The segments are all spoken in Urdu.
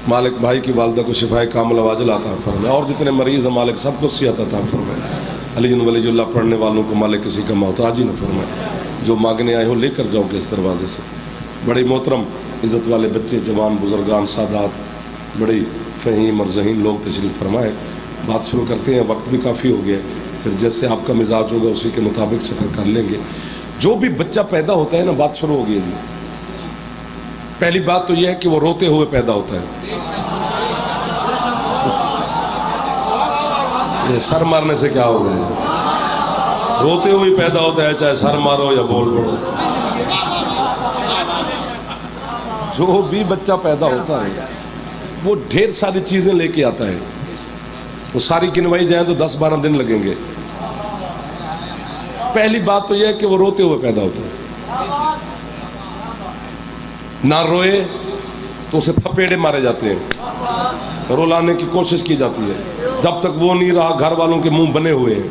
مالک بھائی کی والدہ کو شفائے کامل واجل عطا فرمائے، اور جتنے مریض ہیں مالک سب کو صحت عطا فرمائے، علی ولی اللہ پڑھنے والوں کو مالک کسی کا محتاج ہی نہ فرمائے، جو مانگنے آئے ہو لے کر جاؤ کہ اس دروازے سے۔ بڑے محترم عزت والے بچے، جوان، بزرگان، سادات، بڑی فہیم اور ذہین لوگ تشریف فرمائے۔ بات شروع کرتے ہیں، وقت بھی کافی ہو گیا، پھر جیسے آپ کا مزاج ہوگا اسی کے مطابق سفر کر لیں گے۔ جو بھی بچہ پیدا ہوتا ہے نا، بات شروع ہو گئی ہے۔ پہلی بات تو یہ ہے کہ وہ روتے ہوئے پیدا ہوتا ہے۔ یہ سر مارنے سے کیا ہو گیا؟ روتے ہوئے پیدا ہوتا ہے، چاہے سر مارو یا بول پڑو۔ جو بھی بچہ پیدا ہوتا ہے وہ ڈھیر ساری چیزیں لے کے آتا ہے، وہ ساری گنوائی جائیں تو 10-12 دن لگیں گے۔ پہلی بات تو یہ ہے کہ وہ روتے ہوئے پیدا ہوتا ہے۔ نہ روئے تو اسے تھپیڑے مارے جاتے ہیں، رولانے کی کوشش کی جاتی ہے، جب تک وہ نہیں رہا گھر والوں کے منہ بنے ہوئے ہیں۔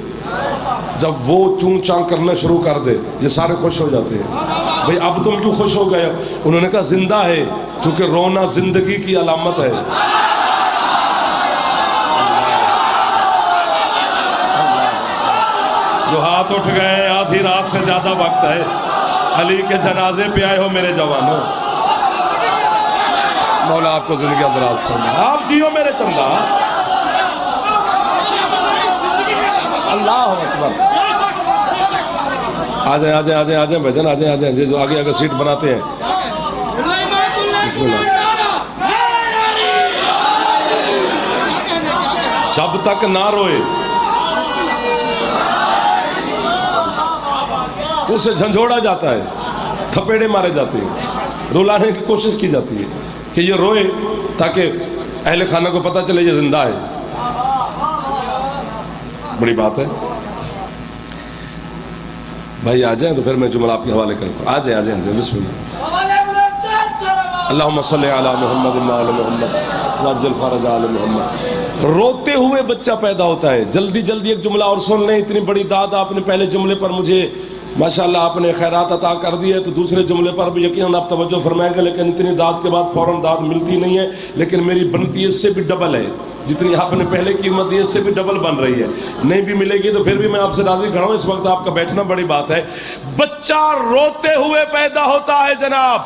جب وہ چون چان کرنا شروع کر دے یہ سارے خوش ہو جاتے ہیں، بھئی اب تم کیوں خوش ہو گئے؟ انہوں نے کہا زندہ ہے، چونکہ رونا زندگی کی علامت ہے۔ جو ہاتھ اٹھ گئے، آدھی رات سے زیادہ وقت ہے، علی کے جنازے پہ آئے ہو میرے جوانوں، مولا آپ کو زندگی دراز فرمائے، آپ جیو میرے چندہ۔ اللہ اکبر۔ آجائیں بھجن، آجائیں جو آگے سیٹ بناتے ہیں۔ بسم اللہ۔ جب تک نہ روئے تو اسے جھنجھوڑا جاتا ہے، تھپیڑے مارے جاتے ہیں، رولانے کی کوشش کی جاتی ہے کہ یہ روئے تاکہ اہل خانہ کو پتہ چلے یہ زندہ ہے۔ بڑی بات ہے بھائی، آ جائیں تو پھر میں جملہ آپ کے حوالے کرتا ہوں۔ آجائیں بسم اللہ۔ اللہم صلی علی محمد وعلی محمد وعجل فرج علی محمد۔ روتے ہوئے بچہ پیدا ہوتا ہے۔ جلدی ایک جملہ اور سن لیں، اتنی بڑی داد آپ نے پہلے جملے پر مجھے ماشاءاللہ آپ نے خیرات عطا کر دی ہے، تو دوسرے جملے پر بھی یقیناً آپ توجہ فرمائیں گے، لیکن اتنی داد کے بعد فوراً داد ملتی نہیں ہے، لیکن میری بنتی اس سے بھی ڈبل ہے، جتنی آپ نے پہلے قیمت دی اس سے بھی ڈبل بن رہی ہے۔ نہیں بھی ملے گی تو پھر بھی میں آپ سے راضی کھڑا ہوں، اس وقت آپ کا بیٹھنا بڑی بات ہے۔ بچہ روتے ہوئے پیدا ہوتا ہے جناب،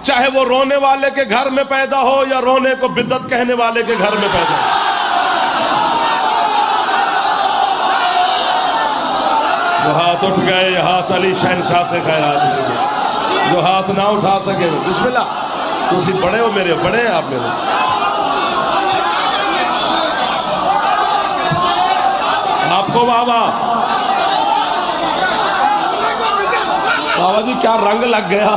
چاہے وہ رونے والے کے گھر میں پیدا ہو یا رونے کو بدعت کہنے والے کے گھر میں پیدا ہو۔ جو ہاتھ اٹھ گئے، ہاتھ علی شہنشاہ سے خیرات دیجئے، جو ہاتھ نہ اٹھا سکے بسم اللہ۔ تو اسی بڑے ہو میرے، بڑے ہیں آپ میرے۔ آپ کو بابا جی کیا رنگ لگ گیا،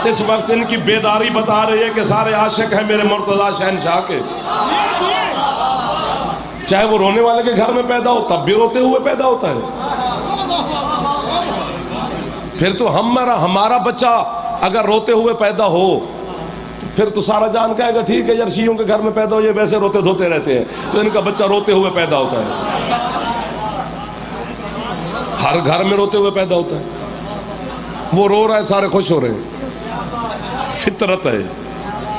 اس وقت ان کی بیداری بتا رہی ہے کہ سارے عاشق ہیں میرے مرتضیٰ شہنشاہ کے۔ چاہے وہ رونے والے کے گھر میں پیدا ہو تب بھی روتے ہوئے پیدا ہوتا ہے۔ پھر تو ہمارا بچہ اگر روتے ہوئے پیدا ہو پھر تو سارا جان کہے گا ٹھیک ہے یار، شیعوں کے گھر میں پیدا ہو یہ ویسے روتے دھوتے رہتے ہیں، تو ان کا بچہ روتے ہوئے پیدا ہوتا ہے۔ ہر گھر میں روتے ہوئے پیدا ہوتا ہے، وہ رو رہا ہے سارے خوش ہو رہے ہیں، فطرت ہے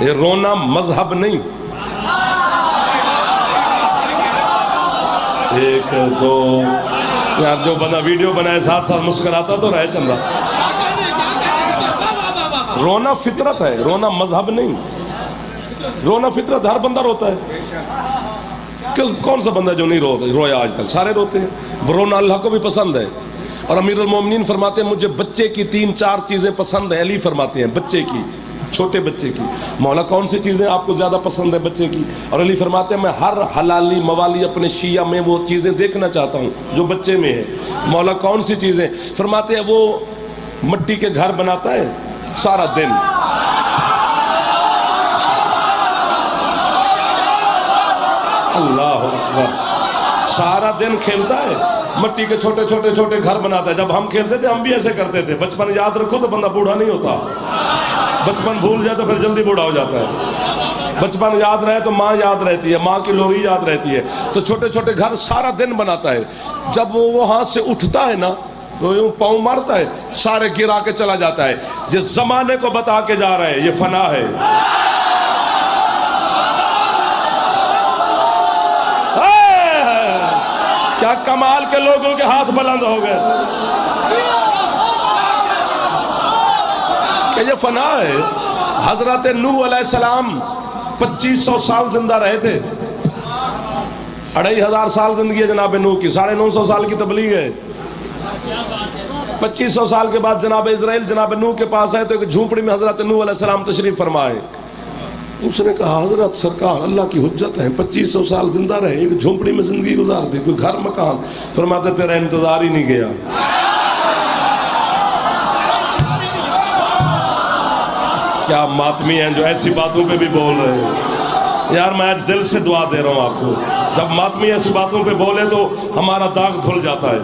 یہ، رونا مذہب نہیں۔ ایک دو یار جو بنا ویڈیو بنائے ساتھ مسکراتا تو رہے چندہ۔ رونا فطرت ہے، رونا مذہب نہیں، رونا فطرت، ہر بندہ روتا ہے۔ کون سا بندہ جو نہیں رویا آج تک؟ سارے روتے ہیں۔ رونا اللہ کو بھی پسند ہے، اور امیر المومنین فرماتے ہیں مجھے بچے کی 3-4 چیزیں پسند ہیں۔ علی فرماتے ہیں بچے کی، چھوٹے بچے کی۔ مولا کون سی چیزیں آپ کو زیادہ پسند ہے بچے کی؟ اور علی فرماتے ہیں میں ہر حلالی موالی اپنے شیعہ میں وہ چیزیں دیکھنا چاہتا ہوں جو بچے میں ہے۔ مولا کون سی چیزیں؟ فرماتے ہیں وہ مٹی کے گھر بناتا ہے سارا دن، اللہ اکبر، سارا دن کھیلتا ہے، مٹی کے چھوٹے چھوٹے گھر بناتا ہے۔ جب ہم کھیلتے تھے ہم بھی ایسے کرتے تھے۔ بچپن یاد رکھو تو بندہ بوڑھا نہیں ہوتا، بچپن بھول جائے تو پھر جلدی بوڑھا ہو جاتا ہے۔ بچپن یاد رہے تو ماں یاد رہتی ہے، ماں کی لوری یاد رہتی ہے، تو چھوٹے گھر سارا دن بناتا ہے۔ جب وہ وہاں سے اٹھتا ہے نا تو یوں پاؤں مارتا ہے، سارے گرا کے چلا جاتا ہے۔ یہ زمانے کو بتا کے جا رہا ہے یہ فنا ہے، کمال کے لوگوں کے ہاتھ بلند ہو گئے کہ یہ فنا ہے. حضرت نوح علیہ السلام 2500 سال زندہ رہے تھے. 2500 سال زندگی ہے جناب نوح کی. 950 سال کی تبلیغ ہے. 2500 سال کے بعد جناب اسرائیل جناب نوح کے پاس آئے تو ایک جھونپڑی میں حضرت نوح علیہ السلام تشریف فرمائے. اس نے کہا حضرت سرکار اللہ کی حجت ہے 2500 سال زندہ رہے ایک جھونپڑی میں زندگی گزار دی کوئی گھر مکان. فرماتے تیرا انتظار ہی نہیں گیا. کیا ماتمی ہیں جو ایسی باتوں پہ بھی بول رہے ہیں. یار میں آج دل سے دعا دے رہا ہوں آپ کو. جب ماتمی ایسی باتوں پہ بولے تو ہمارا داغ دھل جاتا ہے.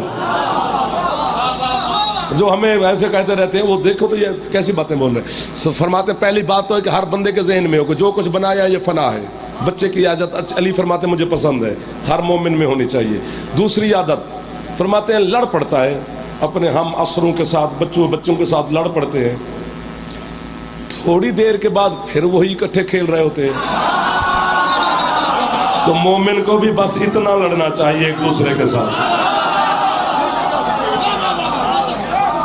جو ہمیں ایسے کہتے رہتے ہیں وہ دیکھو تو یہ کیسی باتیں بول رہے ہیں. فرماتے ہیں پہلی بات تو ہے کہ ہر بندے کے ذہن میں ہو کہ جو کچھ بنایا یہ فنا ہے. بچے کی عادت علی فرماتے ہیں مجھے پسند ہے ہر مومن میں ہونی چاہیے. دوسری عادت فرماتے ہیں لڑ پڑتا ہے اپنے ہم عصروں کے ساتھ بچوں کے ساتھ لڑ پڑتے ہیں. تھوڑی دیر کے بعد پھر وہی اکٹھے کھیل رہے ہوتے ہیں. تو مومن کو بھی بس اتنا لڑنا چاہیے ایک دوسرے کے ساتھ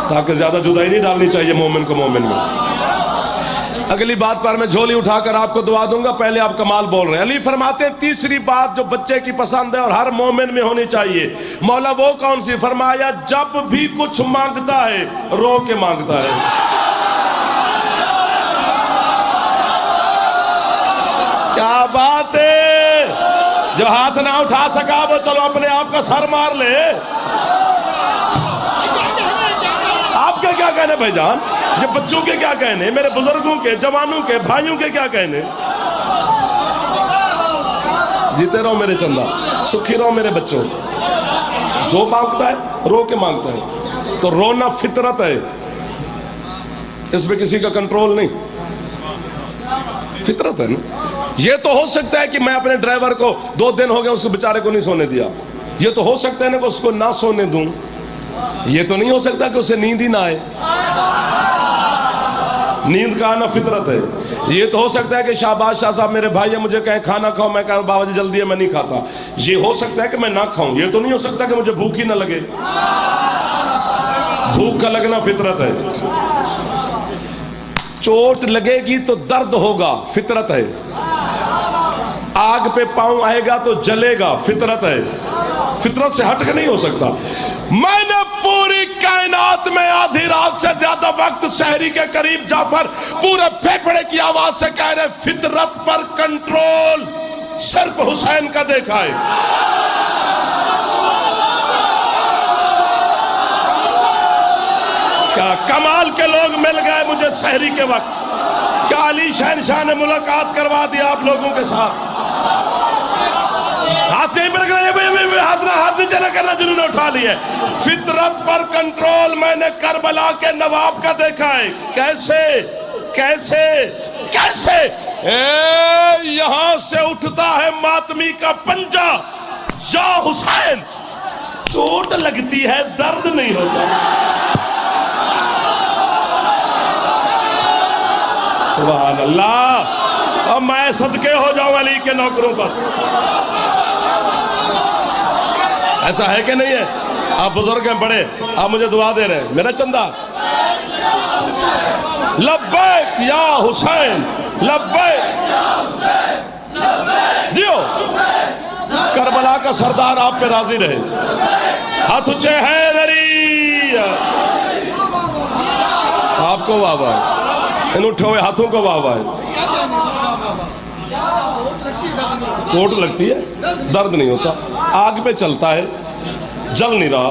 تاکہ زیادہ جدائی نہیں ڈالنی چاہیے مومن کو مومن میں. اگلی بات پر میں جھولی اٹھا کر آپ کو دعا دوں گا. پہلے آپ کمال بول رہے ہیں. علی فرماتے ہیں تیسری بات جو بچے کی پسند ہے اور ہر مومن میں ہونی چاہیے. مولا وہ کون سی؟ فرمایا جب بھی کچھ مانگتا ہے رو کے مانگتا ہے. کیا بات ہے. جو ہاتھ نہ اٹھا سکا وہ چلو اپنے آپ کا سر مار لے. آپ کے کیا کہنے بھائی جان؟ یہ بچوں کے کیا کہنے؟ میرے بزرگوں کے جوانوں کے بھائیوں کے کیا کہنے؟ جیتے رہو میرے چندہ سکھی رہو میرے بچوں. جو مانگتا ہے رو کے مانگتا ہے. تو رونا فطرت ہے اس پہ کسی کا کنٹرول نہیں. فطرت ہے نا. یہ تو ہو سکتا ہے کہ میں اپنے ڈرائیور کو 2 دن ہو گئے اس کو بیچارے کو نہیں سونے دیا. یہ تو ہو سکتا ہے نا کہ اس کو نہ سونے دوں. یہ تو نہیں ہو سکتا کہ اسے نیند ہی نہ آئے. نیند کا آنا فطرت ہے. یہ تو ہو سکتا ہے کہ شہباز شاہ صاحب میرے بھائی مجھے کہیں کھانا کھاؤ میں کہوں بابا جی جلدی ہے میں نہیں کھاتا. یہ ہو سکتا ہے کہ میں نہ کھاؤں. یہ تو نہیں ہو سکتا کہ مجھے بھوک ہی نہ لگے. بھوک کا لگنا فطرت ہے. چوٹ لگے گی تو درد ہوگا فطرت ہے. آگ پہ پاؤں آئے گا تو جلے گا فطرت ہے. فطرت سے ہٹ کے نہیں ہو سکتا. میں نے پوری کائنات میں آدھی رات سے زیادہ وقت سحری کے قریب جعفر پورے پھیپھڑے کی آواز سے کہہ رہے فطرت پر کنٹرول صرف حسین کا دیکھا ہے. کیا کمال کے لوگ مل گئے مجھے سحری کے وقت. کیا علی شہنشاہ نے ملاقات کروا دیا آپ لوگوں کے ساتھ. ہاتھ نہیں پر کرنا ہاتھ نیچے نہ کرنا جنہوں نے اٹھا لی ہے. فطرت پر کنٹرول میں نے کربلا کے نواب کا دیکھا ہے. کیسے کیسے کیسے یہاں سے اٹھتا ہے ماتمی کا پنجہ یا حسین. چوٹ لگتی ہے درد نہیں ہوتا. سبحان اللہ. اب میں صدقے ہو جاؤں علی کے نوکروں پر. ایسا ہے کہ نہیں ہے؟ آپ بزرگ ہیں بڑے آپ مجھے دعا دے رہے ہیں. میرا چندہ لبیک یا حسین لبیک جیو. کربلا کا سردار آپ پہ راضی رہے. ہاتھ اونچے حیدری. آپ کو واہ واہ. ان اٹھے ہوئے ہاتھوں کو واہ واہ. چوٹ لگتی ہے درد نہیں ہوتا. آگ پہ چلتا ہے جل نہیں رہا.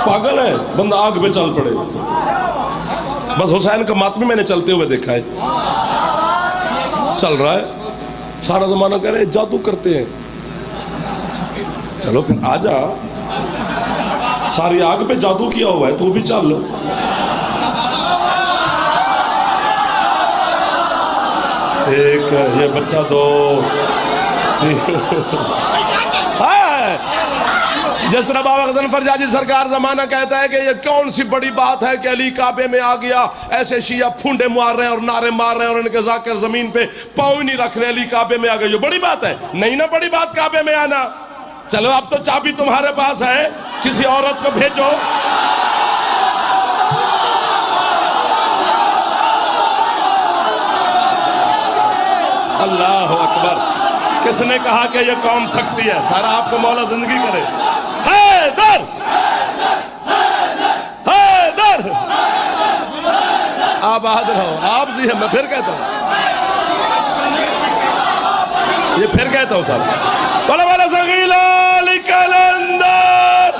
پاگل ہے بندہ آگ پہ چل پڑے. بس حسین کا ماتمی میں نے چلتے ہوئے دیکھا ہے. چل رہا ہے سارا زمانہ کہہ رہے جادو کرتے ہیں. چلو پھر آ جا. ساری آگ پہ جادو کیا ہوا ہے تو بھی چل. ایک یہ بچہ دو جس طرح بابا غزن فرجاجی سرکار زمانہ کہتا ہے کہ یہ کون سی بڑی بات ہے کہ علی کعبے میں آ گیا، ایسے شیعہ پھونڈے مار رہے ہیں اور نعرے مار رہے ہیں اور ان کے ذاکر زمین پہ پاؤں ہی نہیں رکھ رہے، علی کعبے میں آ گئے، یہ بڑی بات ہے؟ نہیں نا بڑی بات کعبے میں آنا۔ چلو اب تو چابی تمہارے پاس ہے، کسی عورت کو بھیجو۔ اللہ اکبر۔ کس نے کہا کہ یہ قوم تھکتی ہے؟ سارا آپ کو مولا زندگی کرے۔ حیدر حیدر، آباد رہو۔ آپ جی ہے، میں پھر کہتا ہوں، یہ پھر کہتا ہوں صاحب، بلا بلا سغیلہ لکلندر،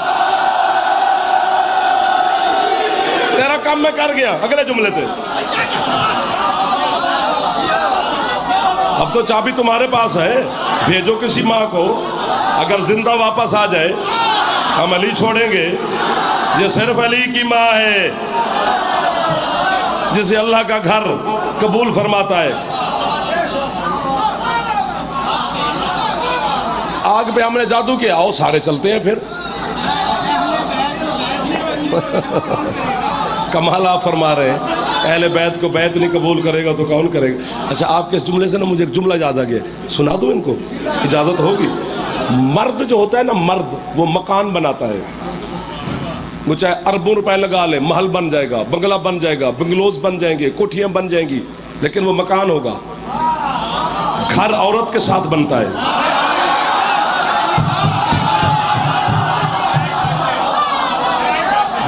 تیرا کام میں کر گیا۔ اگلے جملے تھے، اب تو چابی تمہارے پاس ہے، بھیجو کسی ماں کو، اگر زندہ واپس آ جائے ہم علی چھوڑیں گے۔ یہ صرف علی کی ماں ہے جسے اللہ کا گھر قبول فرماتا ہے۔ آگ پہ ہم نے جادو کیا، آؤ سارے چلتے ہیں پھر۔ کمال آپ فرما رہے ہیں، اہل بیت کو بیت نہیں قبول کرے گا تو کون کرے گا؟ اچھا، آپ کے اس جملے سے نا مجھے ایک جملہ یاد آ گیا، سنا دوں ان کو؟ اجازت ہوگی؟ مرد جو ہوتا ہے نا، مرد وہ مکان بناتا ہے، وہ چاہے اربوں روپے لگا لے، محل بن جائے گا، بنگلہ بن جائے گا، بنگلوز بن جائیں گے، کوٹھیاں بن جائیں گی، لیکن وہ مکان ہوگا۔ گھر عورت کے ساتھ بنتا ہے۔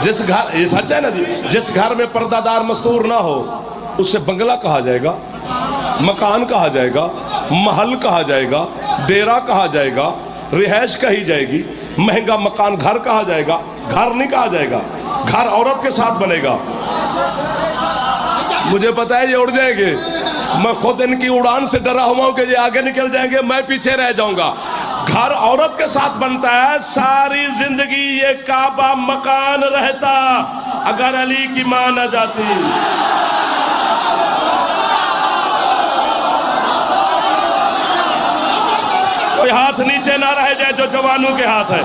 جس گھر، یہ سچ ہے نا جی، جس گھر میں پردہ دار مستور نہ ہو اسے بنگلہ کہا جائے گا، مکان کہا جائے گا، محل کہا جائے گا، ڈیرا کہا جائے گا، رہائش کہی جائے گی، مہنگا مکان گھر کہا جائے گا، گھر نہیں کہا جائے گا، گھر عورت کے ساتھ بنے گا۔ مجھے پتا ہے یہ اڑ جائیں گے، میں خود ان کی اڑان سے ڈرا ہوا ہوں کہ یہ آگے نکل جائیں گے، میں پیچھے رہ جاؤں گا۔ گھر عورت کے ساتھ بنتا ہے، ساری زندگی یہ کعبہ مکان رہتا اگر علی کی ماں نہ جاتی۔ کوئی ہاتھ نیچے نہ رہ جائے جو جوانوں کے ہاتھ ہے،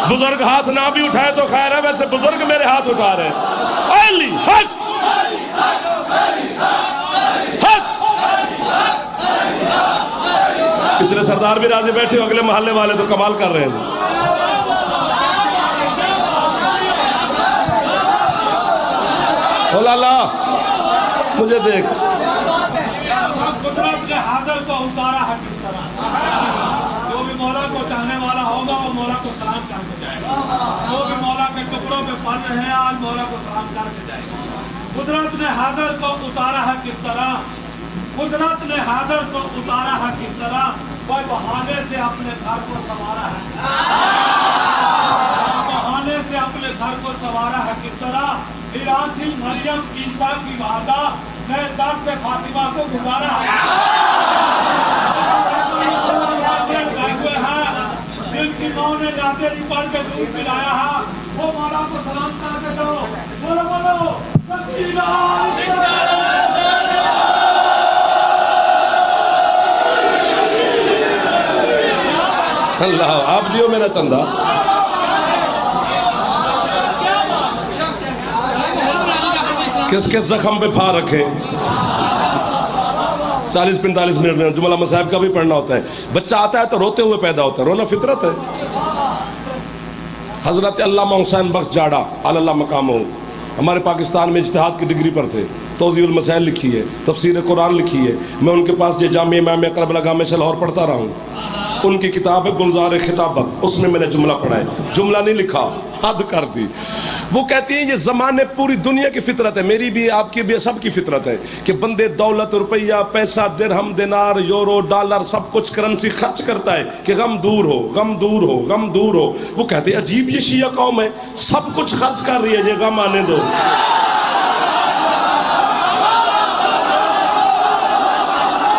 بزرگ ہاتھ نہ بھی اٹھائے تو خیر ہے، ویسے بزرگ میرے ہاتھ اٹھا رہے ہیں۔ علی حق پچھلے سردار بھی راضی بیٹھے ہو، اگلے محلے والے تو کمال کر رہے ہیں۔ اللہ مجھے دیکھ، قدرت نے حاضر کو اتارا ہے کس طرح؟ جو بھی مولا کو چاہنے والا ہوگا وہ مولا کو سلام کر کے جائے گا، جو بھی مولا کے ٹکڑوں پہ پل رہے ہیں آج مولا کو سلام کر کے جائے گا۔ قدرت نے حاضر کو اتارا ہے کس طرح؟ قدرت نے حاضر کو اتارا ہے کس طرح؟ کوئی بہانے سے اپنے گھر کو سوارا ہے، بہانے سے اپنے گھر کو سوارا ہے کس طرح؟ ایران تھی مریم عیسیٰ کی وعدہ، نئے در سے فاطمہ کو گزارا ہے۔ دل کی ماں نے نادری پڑھ کے دودھ پلایا ہے، وہ مولا کو سلام کر کے جاؤ، بولو بولو اللہ، آپ دیو میرا چندہ۔ کس کس زخم پہ پھا رکھے؟ 40-45 منٹ میں جملہ مصائب کا بھی پڑھنا ہوتا ہے۔ بچہ آتا ہے تو روتے ہوئے پیدا ہوتا ہے، رونا فطرت ہے۔ حضرت علامہ حسین بخش جاڑا اللہ مقام ہو، ہمارے پاکستان میں اجتہاد کی ڈگری پر تھے، توضیح المسائل لکھی ہے، تفسیر قرآن لکھی ہے۔ میں ان کے پاس یہ جامع امام اقرب لگام سے لاہور پڑھتا رہا ہوں، ان کی کتاب ہے گلزار خطابت، اس میں نے جملہ پڑھا ہے، جملہ نہیں لکھا، حد کر دی۔ وہ کہتی ہیں یہ زمانے پوری دنیا کی فطرت ہے، میری بھی آپ کی بھی سب کی فطرت ہے کہ بندے دولت، روپیہ، پیسہ، درہم، دینار، یورو، ڈالر سب کچھ کرنسی خرچ کرتا ہے کہ غم دور ہو، غم دور ہو، غم دور ہو۔ وہ کہتے ہیں عجیب یہ شیعہ قوم ہے، سب کچھ خرچ کر رہی ہے، یہ غم آنے دو۔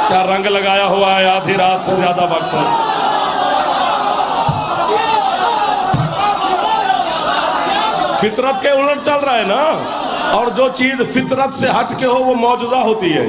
کیا رنگ لگایا ہوا ہے، آدھی رات سے زیادہ وقت ہے۔ فطرت کے الٹ چل رہا ہے نا، اور جو چیز فطرت سے ہٹ کے ہو وہ معجزہ ہوتی ہے۔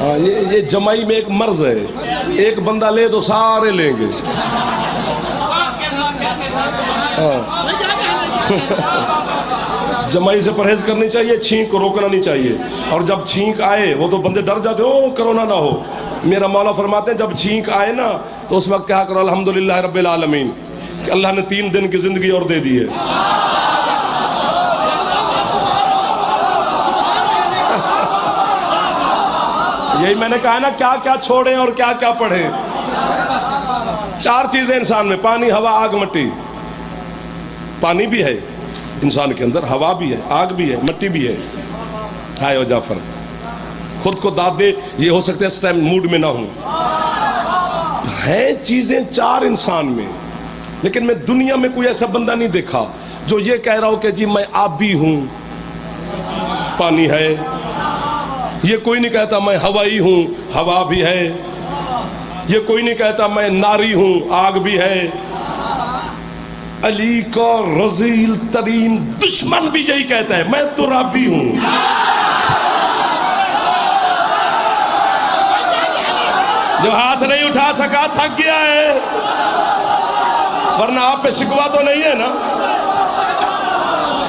ہاں یہ جمائی میں ایک مرض ہے، ایک بندہ لے تو سارے لیں گے. جمائی سے پرہیز کرنی چاہیے، چھینک کو روکنا نہیں چاہیے. اور جب چھینک آئے وہ تو بندے ڈر جاتے او کرونا نہ ہو. میرا مولا فرماتے ہیں جب چھینک آئے نا تو اس وقت کیا کرو الحمدللہ رب العالمین کہ اللہ نے 3 دن کی زندگی اور دے دی ہے. یہی میں نے کہا نا کیا کیا چھوڑیں اور کیا کیا پڑھیں. 4 چیزیں انسان میں، پانی، ہوا، آگ، مٹی. پانی بھی ہے انسان کے اندر، ہوا بھی ہے، آگ بھی ہے، مٹی بھی ہے. ہائے او جعفر خود کو داد دے، یہ ہو سکتا ہے اس ٹائم موڈ میں نہ ہوں. ہیں چیزیں 4 انسان میں، لیکن میں دنیا میں کوئی ایسا بندہ نہیں دیکھا جو یہ کہہ رہا ہو کہ جی میں آپ بھی ہوں، پانی ہے. یہ کوئی نہیں کہتا میں ہوائی ہوں، ہوا بھی ہے. یہ کوئی نہیں کہتا میں ناری ہوں، آگ بھی ہے. علی کا رذیل ترین دشمن بھی یہی کہتا ہے میں ترابی ہوں. جو ہاتھ نہیں اٹھا سکا تھک گیا ہے، ورنہ آپ پہ شکوہ تو نہیں ہے نا.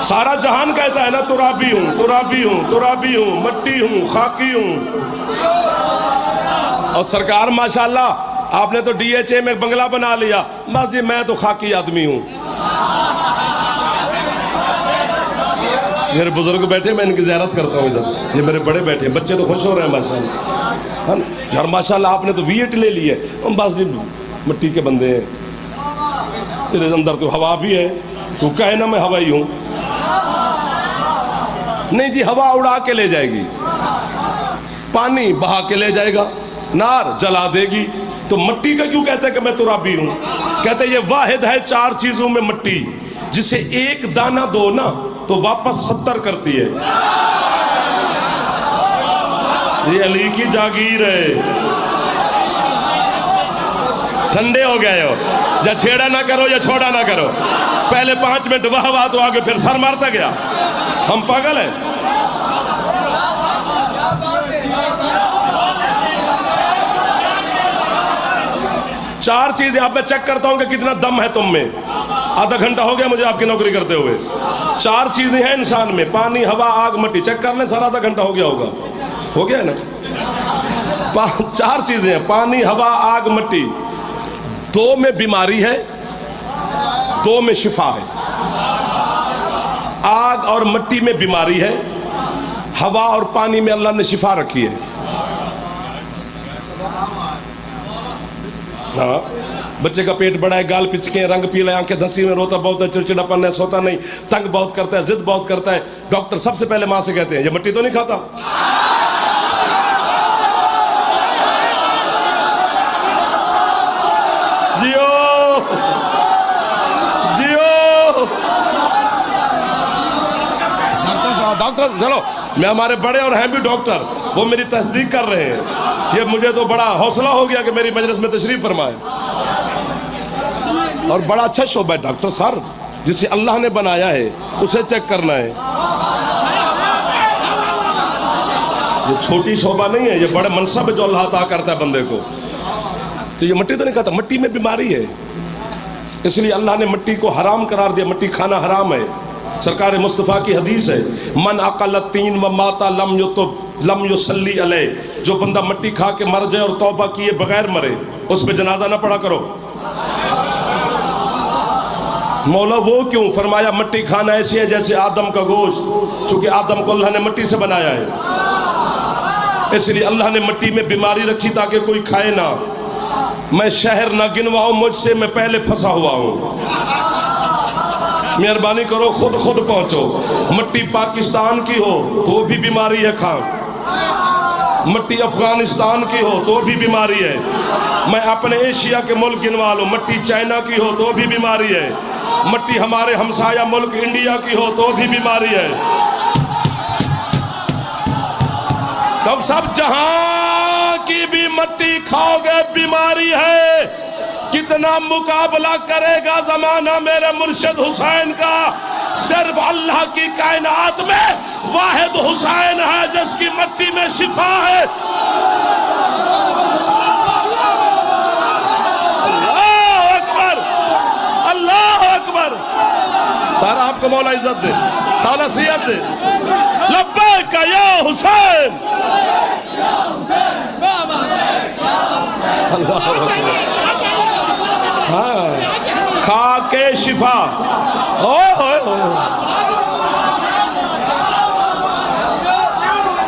سارا جہان کہتا ہے نا ترابی ہوں، ترابی ہوں، ترابی ہوں، مٹی ہوں، خاکی ہوں. اور سرکار ماشاءاللہ آپ نے تو ڈی ایچ اے میں بنگلہ بنا لیا، بس جی میں تو خاکی آدمی ہوں. میرے بزرگ بیٹھے، میں ان کی زیارت کرتا ہوں ادھر، یہ میرے بڑے بیٹھے، بچے تو خوش ہو رہے ہیں ماشاءاللہ. یار ماشاءاللہ آپ نے تو V8 لے لی ہے، بس جی مٹی کے بندے ہیں. تیرے اندر تو ہوا بھی ہے، تو کہے نا میں ہوائی ہوں. نہیں جی ہوا اڑا کے لے جائے گی، پانی بہا کے لے جائے گا، نار جلا دے گی. تو مٹی کا کیوں کہتا ہے کہ میں ترابی ہوں؟ کہتے ہیں یہ واحد ہے 4 چیزوں میں مٹی جسے ایک دانہ دو نا تو واپس 70 کرتی ہے. یہ علی کی جاگیر ہے. ٹھنڈے ہو گئے ہو، یا چھیڑا نہ کرو یا چھوڑا نہ کرو. پہلے 5 منٹ واہ واہ تو آگے پھر سر مارتا گیا. ہم پاگل ہیں. چار چیزیں آپ میں چیک کرتا ہوں کہ کتنا دم ہے تم میں. آدھا گھنٹہ ہو گیا مجھے آپ کی نوکری کرتے ہوئے. 4 چیزیں ہیں انسان میں، پانی، ہوا، آگ، مٹی. چیک کر لیں سر، آدھا گھنٹہ ہو گیا ہوگا. ہو گیا ہے نا. 4 چیزیں ہیں، پانی، ہوا، آگ، مٹی. 2 میں بیماری ہے، 2 میں شفا ہے. آگ اور مٹی میں بیماری ہے، ہوا اور پانی میں اللہ نے شفا رکھی ہے. ہاں بچے کا پیٹ بڑا ہے، گال پچکے، رنگ پیلا ہے، آنکھیں دھنسی میں، روتا بہت ہے، چڑچڑاپن ہے، سوتا نہیں، تنگ بہت کرتا ہے، ضد بہت کرتا ہے. ڈاکٹر سب سے پہلے ماں سے کہتے ہیں یہ مٹی تو نہیں کھاتا. جیو جیو ڈاکٹر چلو، میں ہمارے بڑے اور ہیں بھی ڈاکٹر، وہ میری تصدیق کر رہے ہیں. یہ مجھے تو بڑا حوصلہ ہو گیا کہ میری مجلس میں تشریف فرمائے. اور بڑا اچھا شعبہ ہے ڈاکٹر صاحب، جسے اللہ نے بنایا ہے اسے چیک کرنا ہے. یہ چھوٹی شعبہ نہیں ہے، یہ بڑے منصب ہے جو اللہ عطا کرتا ہے بندے کو. تو یہ مٹی تو نہیں کھاتا، مٹی میں بیماری ہے، اس لیے اللہ نے مٹی کو حرام قرار دیا. مٹی کھانا حرام ہے. سرکار مصطفیٰ کی حدیث ہے من اکل الطین و ماتا لم یصلی علیہ. جو بندہ مٹی کھا کے مر جائے اور توبہ کیے بغیر مرے اس پہ جنازہ نہ پڑھا کرو. مولا وہ کیوں؟ فرمایا مٹی کھانا ایسی ہے جیسے آدم کا گوشت، چونکہ آدم کو اللہ نے مٹی سے بنایا ہے، اس لیے اللہ نے مٹی میں بیماری رکھی تاکہ کوئی کھائے نہ. میں شہر نہ گنواؤں، مجھ سے میں پہلے پھنسا ہوا ہوں. مہربانی کرو خود پہنچو. مٹی پاکستان کی ہو تو بھی بیماری ہے کھان، مٹی افغانستان کی ہو تو بھی بیماری ہے. میں اپنے ایشیا کے ملک گنوا لوں، مٹی چائنا کی ہو تو بھی بیماری ہے. مٹی ہمارے ہمسایہ ملک انڈیا کی ہو تو بھی بیماری ہے. تو سب جہاں کی بھی مٹی کھاؤ گے بیماری ہے. کتنا مقابلہ کرے گا زمانہ میرے مرشد حسین کا؟ صرف اللہ کی کائنات میں واحد حسین ہے جس کی مٹی میں شفا ہے. سارا آپ کو مولا عزت دے، سارا سیات دے. لبیک یا حسین. اللہ اکبر. ہاں خاک شفا.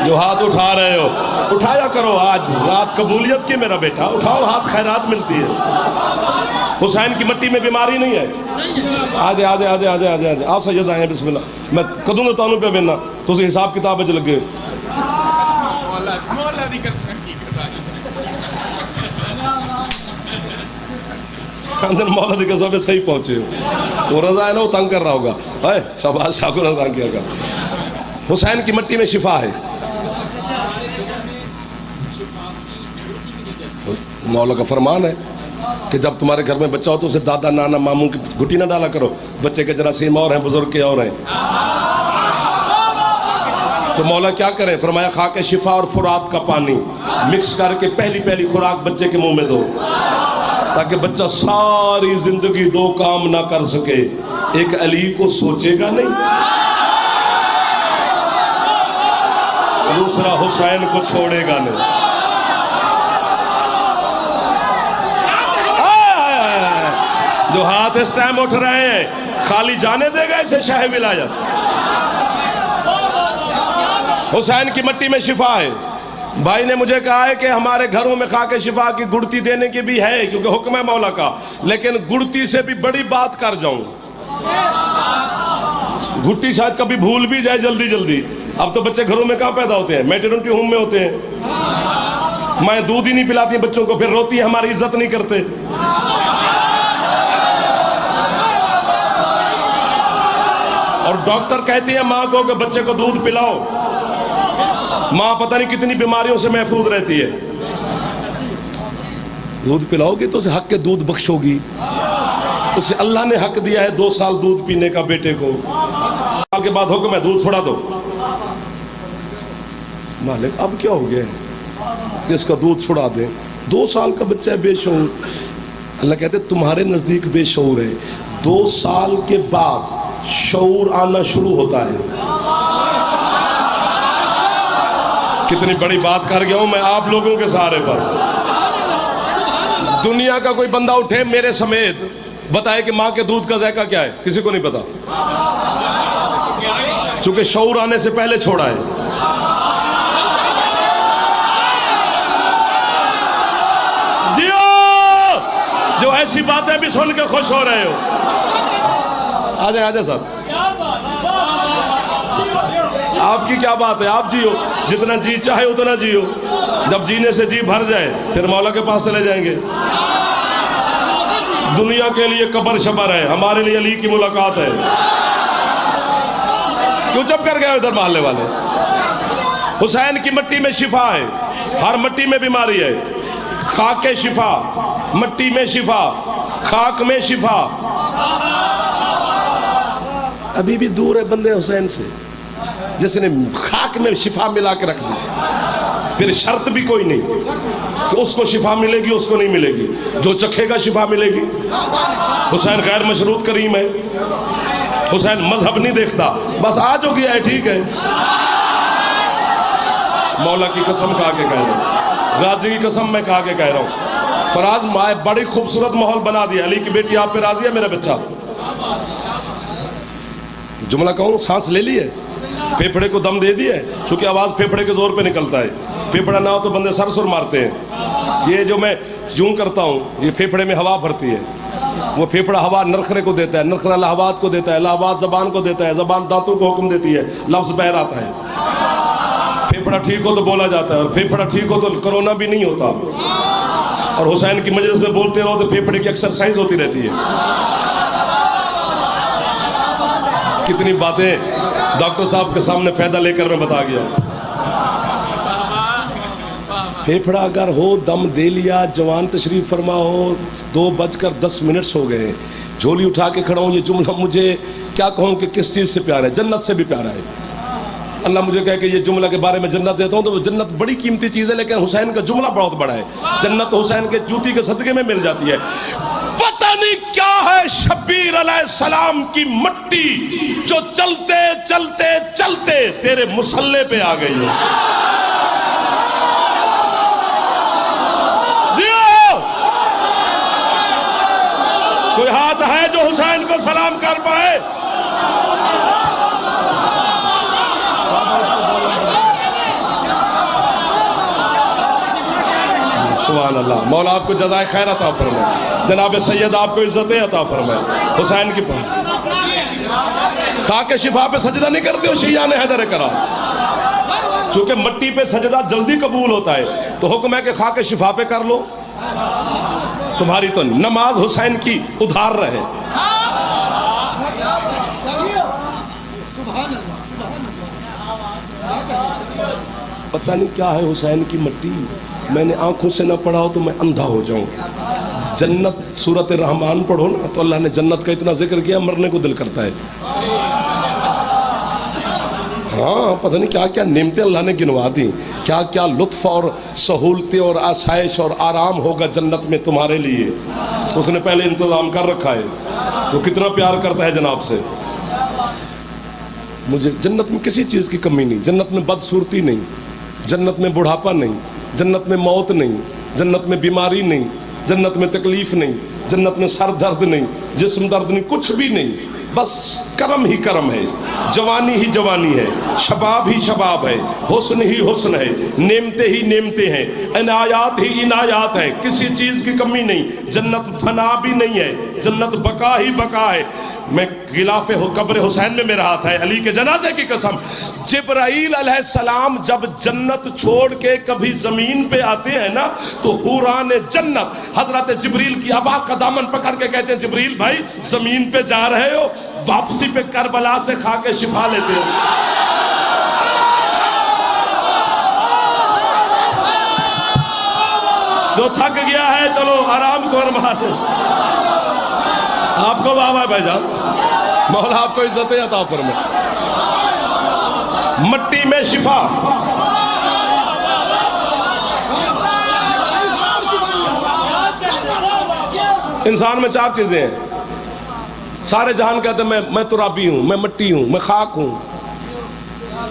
جو ہاتھ اٹھا رہے ہو اٹھایا کرو، آج رات قبولیت کی میرا بیٹا، اٹھاؤ ہاتھ، خیرات ملتی ہے. حسین کی مٹی میں بیماری نہیں ہے. آجے آجے آجے آجے آجے آجے آپ سجد آئیں. بسم اللہ. میں کدوں گا تانوں پہ بیننا تو اسی حساب کتاب بچ لگے. اندر مولا دی قسم صحیح پہنچے ہو. وہ رضا ہے نا، وہ تنگ کر رہا ہوگا. شہباز شاہ کو رضا کیا کر. حسین کی مٹی میں شفا ہے. مولا کا فرمان ہے کہ جب تمہارے گھر میں بچہ ہو تو اسے دادا نانا ماموں کی گھٹی نہ ڈالا کرو. بچے کے جراثیم اور ہیں، بزرگ کے اور ہیں. تو مولا کیا کریں؟ فرمایا خاک شفا اور فرات کا پانی مکس کر کے پہلی خوراک بچے کے منہ میں دو، تاکہ بچہ ساری زندگی دو کام نہ کر سکے. ایک علی کو سوچے گا نہیں، دوسرا حسین کو چھوڑے گا نہیں. جو ہاتھ اس ٹائم اٹھ رہے ہیں خالی جانے دے گا اسے شاہ ولایت. حسین کی مٹی میں شفا ہے. بھائی نے مجھے کہا ہے کہ ہمارے گھروں میں خاک شفا کی گڑتی دینے کی بھی ہے، کیونکہ حکم ہے مولا کا، لیکن گڑتی سے بھی بڑی بات کر جاؤں. گھٹی شاید کبھی بھول بھی جائے جلدی. اب تو بچے گھروں میں کہاں پیدا ہوتے ہیں؟ میٹرنٹی ہوم میں ہوتے ہیں. میں دودھ ہی نہیں پلاتی بچوں کو، پھر روتی ہیں ہماری عزت نہیں کرتے. اور ڈاکٹر کہتی ہے ماں کو کہ بچے کو دودھ پلاؤ. ماں پتہ نہیں کتنی بیماریوں سے محفوظ رہتی ہے. دودھ پلاؤ گی تو اسے حق کے دودھ بخشو گی. اسے اللہ نے حق دیا ہے 2 سال دودھ پینے کا بیٹے کو. سال کے بعد حکم ہے دودھ چھوڑا دو. مالک اب کیا ہو گیا ہے کہ اس کا دودھ چھڑا دیں؟ 2 سال کا بچہ ہے، بے شعور. اللہ کہتے تمہارے نزدیک بے شعور ہے، 2 سال کے بعد شعور آنا شروع ہوتا ہے. کتنی بڑی بات کر گیا ہوں میں آپ لوگوں کے سہارے پر. دنیا کا کوئی بندہ اٹھے میرے سمیت بتائے کہ ماں کے دودھ کا ذائقہ کیا ہے، کسی کو نہیں پتا، چونکہ شعور آنے سے پہلے چھوڑا ہے. جو ایسی باتیں بھی سن کے خوش ہو رہے ہو، آجائیں سر. آپ کی کیا بات ہے؟ آپ جیو، جتنا جی چاہے اتنا جیو. جب جینے سے جی بھر جائے پھر مولا کے پاس چلے جائیں گے. دنیا کے لیے قبر شبر ہے، ہمارے لیے علی کی ملاقات ہے. کیوں چپ کر گئے ادھر محلے والے؟ حسین کی مٹی میں شفا ہے. ہر مٹی میں بیماری ہے. خاک شفا، مٹی میں شفا، خاک میں شفا. ابھی بھی دور ہے بندے حسین سے، جس نے خاک میں شفا ملا کے رکھ دی. پھر شرط بھی کوئی نہیں کہ اس کو شفا ملے گی اس کو نہیں ملے گی، جو چکھے گا شفا ملے گی. حسین غیر مشروط کریم ہے. حسین مذہب نہیں دیکھتا، بس آج ہو گیا ہے ٹھیک ہے. مولا کی قسم کھا کے کہہ رہا ہوں، غازی کی قسم میں کھا کے کہہ رہا ہوں. فراز مائے بڑی خوبصورت ماحول بنا دیا. علی کی بیٹی آپ پہ راضی ہے میرا بچہ؟ جملہ کہوں، سانس لے لی ہے، پھیپھڑے کو دم دے دیا ہے. چونکہ آواز پھیپھڑے کے زور پہ نکلتا ہے. پھیپھڑا نہ ہو تو بندے سر سر مارتے ہیں. یہ جو میں یوں کرتا ہوں، یہ پھیپھڑے میں ہوا بھرتی ہے. وہ پھیپھڑا ہوا نرخرے کو دیتا ہے، نرخرہ لہوات کو دیتا ہے، لہوات زبان کو دیتا ہے، زبان دانتوں کو حکم دیتی ہے، لفظ بہر آتا ہے. پھیپھڑا ٹھیک ہو تو بولا جاتا ہے، اور پھیپھڑا ٹھیک ہو تو کرونا بھی نہیں ہوتا. اور حسین کی مجلس میں بولتے رہو تو پھیپھڑے کی ایکسرسائز ہوتی رہتی ہے. کتنی باتیں ڈاکٹر صاحب کے سامنے فائدہ لے کر میں بتا گیا. پھیپھڑا اگر ہو دم دے لیا، جوان تشریف فرما ہو، 2:10 ہو گئے، جھولی اٹھا کے کھڑا ہوں. یہ جملہ مجھے کیا کہوں کہ کس چیز سے پیارا ہے؟ جنت سے بھی پیارا ہے. اللہ مجھے کہے کہ یہ جملہ کے بارے میں جنت دیتا ہوں، تو جنت بڑی قیمتی چیز ہے، لیکن حسین کا جملہ بہت بڑا ہے. جنت حسین کے جوتی کے صدقے میں مل جاتی ہے. پتہ پتہ نہیں کیا ہے شبیر علیہ السلام کی مٹی جو چلتے چلتے چلتے تیرے مصلے پہ آ گئی ہے. کوئی ہاتھ ہے جو حسین کو سلام کر پائے؟ سبحان اللہ. مولا آپ کو جزائے خیر عطا فرمائے. جناب سید آپ کو عزتیں عطا فرمائے. حسین کی کھا کے شفا پہ سجدہ نہیں کرتے ہو شیعان حیدر کرام؟ چونکہ مٹی پہ سجدہ جلدی قبول ہوتا ہے تو حکم ہے کہ کھا کے شفا پہ کر لو. تمہاری تو نماز حسین کی ادھار رہے. پتہ نہیں کیا ہے حسین کی مٹی. میں نے آنکھوں سے نہ پڑھا ہو تو میں اندھا ہو جاؤں. جنت سورۃ الرحمن پڑھو نا تو اللہ نے جنت کا اتنا ذکر کیا مرنے کو دل کرتا ہے. ہاں پتہ نہیں کیا کیا نعمتیں اللہ نے گنوا دی. کیا کیا لطف اور سہولتیں اور آسائش اور آرام ہوگا جنت میں تمہارے لیے. اس نے پہلے انتظام کر رکھا ہے. وہ کتنا پیار کرتا ہے جناب سے. مجھے جنت میں کسی چیز کی کمی نہیں. جنت میں بدصورتی نہیں, جنت میں بڑھاپا نہیں, جنت میں موت نہیں, جنت میں بیماری نہیں, جنت میں تکلیف نہیں, جنت میں سر درد نہیں, جسم درد نہیں, کچھ بھی نہیں. بس کرم ہی کرم ہے, جوانی ہی جوانی ہے, شباب ہی شباب ہے, حسن ہی حسن ہے, نعمتیں ہی نعمتیں ہیں, عنایات ہی عنایات ہیں. کسی چیز کی کمی نہیں. جنت فنا بھی نہیں ہے, جنت بقا ہی بقا ہے. میں غلاف قبر حسین میں میرا ہاتھ ہے, علی کے جنازے کی قسم. جبرائیل علیہ السلام جب جنت چھوڑ کے کبھی زمین پہ آتے ہیں نا تو حوران جنت حضرت جبریل کی ابا کا دامن پکڑ کے کہتے ہیں جبریل بھائی زمین پہ جا رہے ہو, واپسی پہ کربلا سے کھا کے شفا لیتے ہو. جو تھک گیا ہے چلو آرام کو فرما دو. آپ کو بابا بھائی جان, مولا آپ کو عزتیں عطا فرمائے. مٹی میں شفا. انسان میں چار چیزیں ہیں. سارے جہان کہتے ہیں میں ترابی ہوں, میں مٹی ہوں, میں خاک ہوں.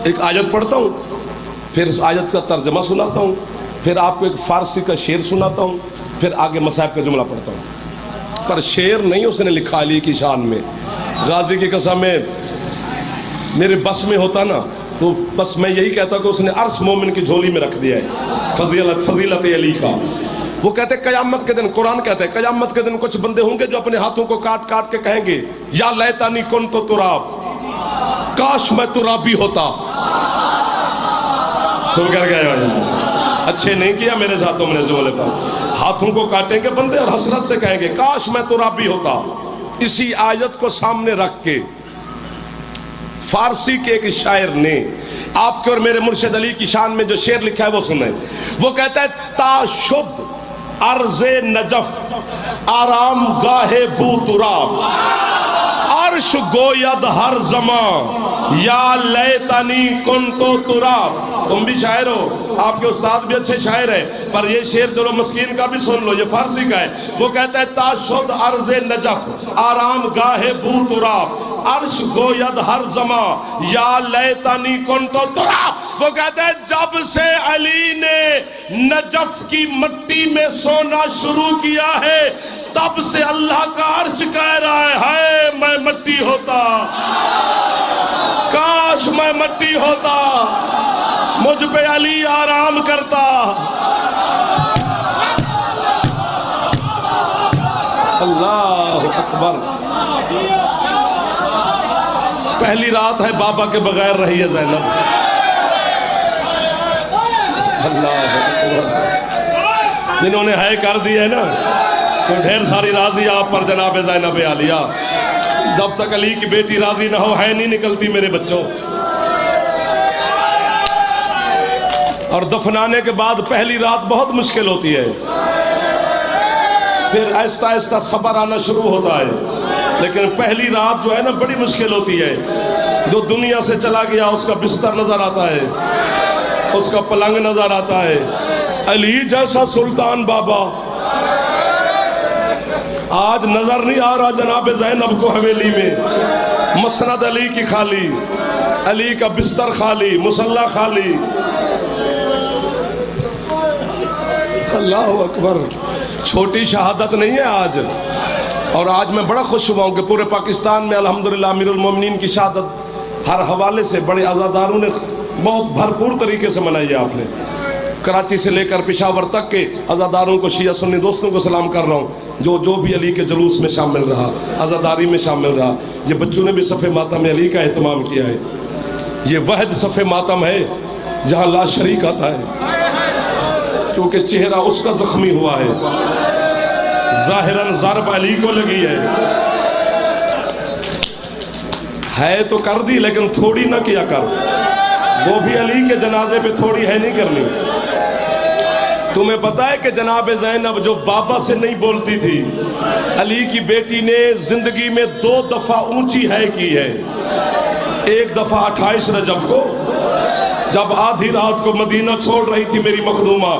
ایک آیت پڑھتا ہوں, پھر اس آیت کا ترجمہ سناتا ہوں, پھر آپ کو ایک فارسی کا شعر سناتا ہوں, پھر آگے مصائب کا جملہ پڑھتا ہوں. پر شعر نہیں اس نے لکھا علی کی شان میں. غازی کی قسم میں میرے بس میں ہوتا نا تو بس میں یہی کہتا کہ اس نے عرش مومن کی جھولی میں رکھ دیا ہے. فضیلت علی کا. وہ کہتے ہیں قیامت کے دن, قرآن کہتے ہیں قیامت کے دن کچھ بندے ہوں گے جو اپنے ہاتھوں کو کاٹ کاٹ کے کہیں گے یا لیتانی کنت تراب, کاش میں ترابی ہوتا. تم کر گئے ہو اچھے نہیں کیا میرے ساتھوں میں جملے پر. ہاتھوں کو کاٹیں گے بندے اور حسرت سے کہیں گے کاش میں ترابی ہوتا. اسی آیت کو سامنے رکھ کے فارسی کے ایک شاعر نے آپ کے اور میرے مرشد علی کی شان میں جو شعر لکھا ہے وہ سنیں. وہ کہتا ہے تا شد عرض نجف آرام گاہ بو تراب, عرش گوید ہر زمان یا لیتنی کنتو تراب. تم بھی شاعر ہو, آپ کے استاد بھی اچھے شاعر ہیں, پر یہ شعر چلو مسکین کا بھی سن لو, یہ فارسی کا ہے. وہ کہتا ہے تا شد عرض نجف آرام گاہ بو تراب, عرش گوید ہر زمان یا لیتنی کنتو تراب. وہ کہتا ہے جب سے علی نے نجف کی مٹی میں سونا شروع کیا ہے تب سے اللہ کا عرش کہہ رہا ہے ہائے میں مٹی ہوتا, کاش میں مٹی ہوتا, مجھ پہ علی آرام کرتا. اللہ اکبر. پہلی رات ہے بابا کے بغیر رہی ہے زینب. اللہ اکبر. جنہوں نے ہے کر دی ہے نا تو ڈھیر ساری راضی آپ پر جناب زینب عالیہ. جب تک علی کی بیٹی راضی نہ ہو ہے نہیں نکلتی میرے بچوں. اور دفنانے کے بعد پہلی رات بہت مشکل ہوتی ہے, پھر آہستہ آہستہ صبر آنا شروع ہوتا ہے, لیکن پہلی رات جو ہے نا بڑی مشکل ہوتی ہے. جو دنیا سے چلا گیا اس کا بستر نظر آتا ہے, اس کا پلنگ نظر آتا ہے. علی جیسا سلطان بابا آج نظر نہیں آ رہا جناب زینب کو حویلی میں، مسند علی کی خالی، علی کا بستر خالی، مصلی خالی. اللہ اکبر. چھوٹی شہادت نہیں ہے آج. اور آج میں بڑا خوش ہوا ہوں کہ پورے پاکستان میں الحمدللہ امیر المومنین کی شہادت ہر حوالے سے بڑے عزاداروں نے بہت بھرپور طریقے سے منائی ہے. آپ نے کراچی سے لے کر پشاور تک کے عزاداروں کو، شیعہ سنی دوستوں کو سلام کر رہا ہوں جو بھی علی کے جلوس میں شامل رہا، عزاداری میں شامل رہا. یہ بچوں نے بھی صف ماتم علی کا اہتمام کیا ہے. یہ واحد صف ماتم ہے جہاں لا شریک آتا ہے، کیونکہ چہرہ اس کا زخمی ہوا ہے، ظاہراً ضرب علی کو لگی ہے تو کر دی، لیکن تھوڑی نہ کیا کر. وہ بھی علی کے جنازے پہ تھوڑی ہے نہیں کرنی. تمہیں پتا ہے کہ جناب زینب جو بابا سے نہیں بولتی تھی، علی کی بیٹی نے زندگی میں 2 دفعہ اونچی ہے کی ہے. ایک دفعہ 28 رجب کو جب آدھی رات کو مدینہ چھوڑ رہی تھی میری مخدومہ،